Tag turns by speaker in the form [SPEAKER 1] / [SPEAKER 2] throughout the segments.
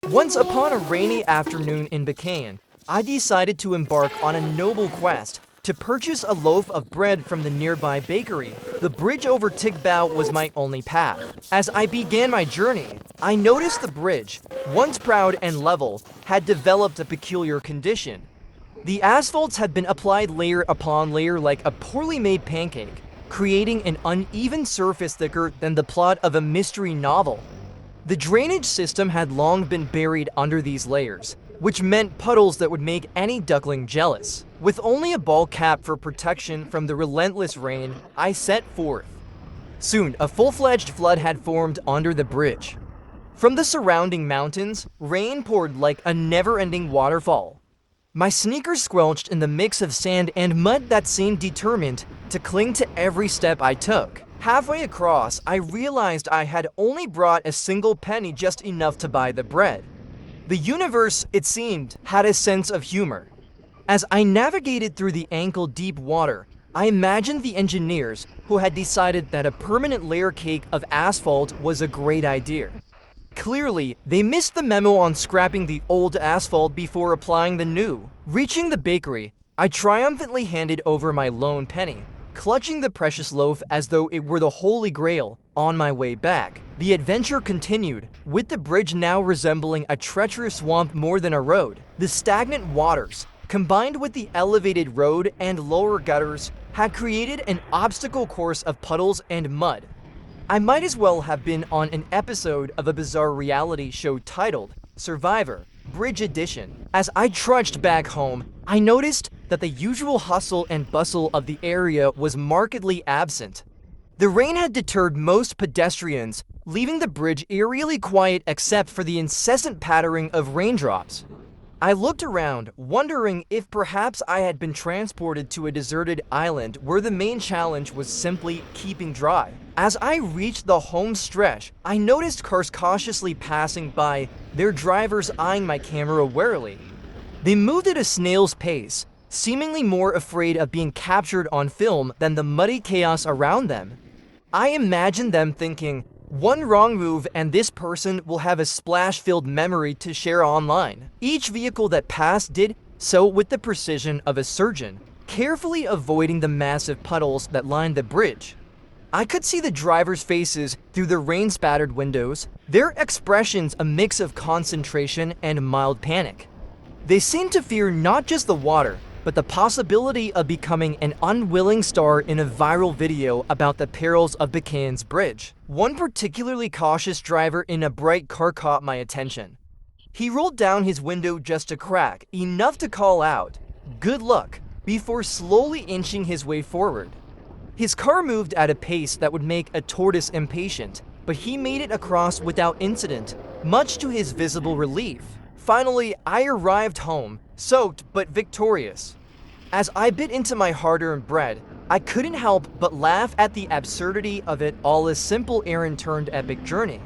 [SPEAKER 1] Once upon a rainy afternoon in Bacayan, I decided to embark on a noble quest to purchase a loaf of bread from the nearby bakery. The bridge over Tigbao was my only path. As I began my journey, I noticed the bridge, once proud and level, had developed a peculiar condition. The asphalts had been applied layer upon layer like a poorly made pancake, creating an uneven surface thicker than the plot of a mystery novel. The drainage system had long been buried under these layers, which meant puddles that would make any duckling jealous. With only a ball cap for protection from the relentless rain, I set forth. Soon, a full-fledged flood had formed under the bridge. From the surrounding mountains, rain poured like a never-ending waterfall. My sneakers squelched in the mix of sand and mud that seemed determined to cling to every step I took. Halfway across, I realized I had only brought a single penny, just enough to buy the bread. The universe, it seemed, had a sense of humor. As I navigated through the ankle-deep water, I imagined the engineers who had decided that a permanent layer cake of asphalt was a great idea. Clearly, they missed the memo on scrapping the old asphalt before applying the new. Reaching the bakery, I triumphantly handed over my lone penny, clutching the precious loaf as though it were the holy grail. On my way back, the adventure continued, with the bridge now resembling a treacherous swamp more than a road. The stagnant waters, combined with the elevated road and lower gutters, had created an obstacle course of puddles and mud. I might as well have been on an episode of a bizarre reality show titled Survivor, Bridge Edition. As I trudged back home, I noticed that the usual hustle and bustle of the area was markedly absent. The rain had deterred most pedestrians, leaving the bridge eerily quiet except for the incessant pattering of raindrops. I looked around, wondering if perhaps I had been transported to a deserted island where the main challenge was simply keeping dry. As I reached the home stretch, I noticed cars cautiously passing by, their drivers eyeing my camera warily. They moved at a snail's pace, seemingly more afraid of being captured on film than the muddy chaos around them. I imagined them thinking, one wrong move and this person will have a splash-filled memory to share online. Each vehicle that passed did so with the precision of a surgeon, carefully avoiding the massive puddles that lined the bridge. I could see the drivers' faces through the rain-spattered windows, their expressions a mix of concentration and mild panic. They seemed to fear not just the water, but the possibility of becoming an unwilling star in a viral video about the perils of Bacayan's bridge. One particularly cautious driver in a bright car caught my attention. He rolled down his window just a crack, enough to call out, "Good luck," before slowly inching his way forward. His car moved at a pace that would make a tortoise impatient, but he made it across without incident, much to his visible relief. Finally, I arrived home, soaked but victorious. As I bit into my hard-earned bread, I couldn't help but laugh at the absurdity of it all. A simple errand turned epic journey.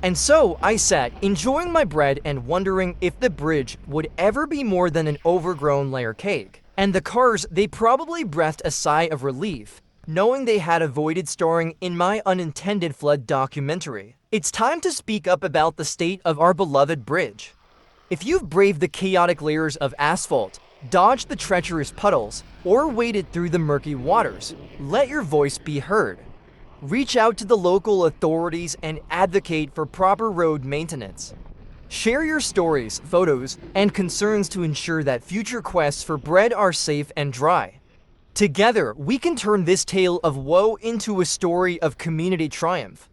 [SPEAKER 1] And so I sat, enjoying my bread and wondering if the bridge would ever be more than an overgrown layer cake. And the cars, they probably breathed a sigh of relief, knowing they had avoided starring in my unintended flood documentary. It's time to speak up about the state of our beloved bridge. If you've braved the chaotic layers of asphalt, dodged the treacherous puddles, or waded through the murky waters, let your voice be heard. Reach out to the local authorities and advocate for proper road maintenance. Share your stories, photos, and concerns to ensure that future quests for bread are safe and dry. Together, we can turn this tale of woe into a story of community triumph.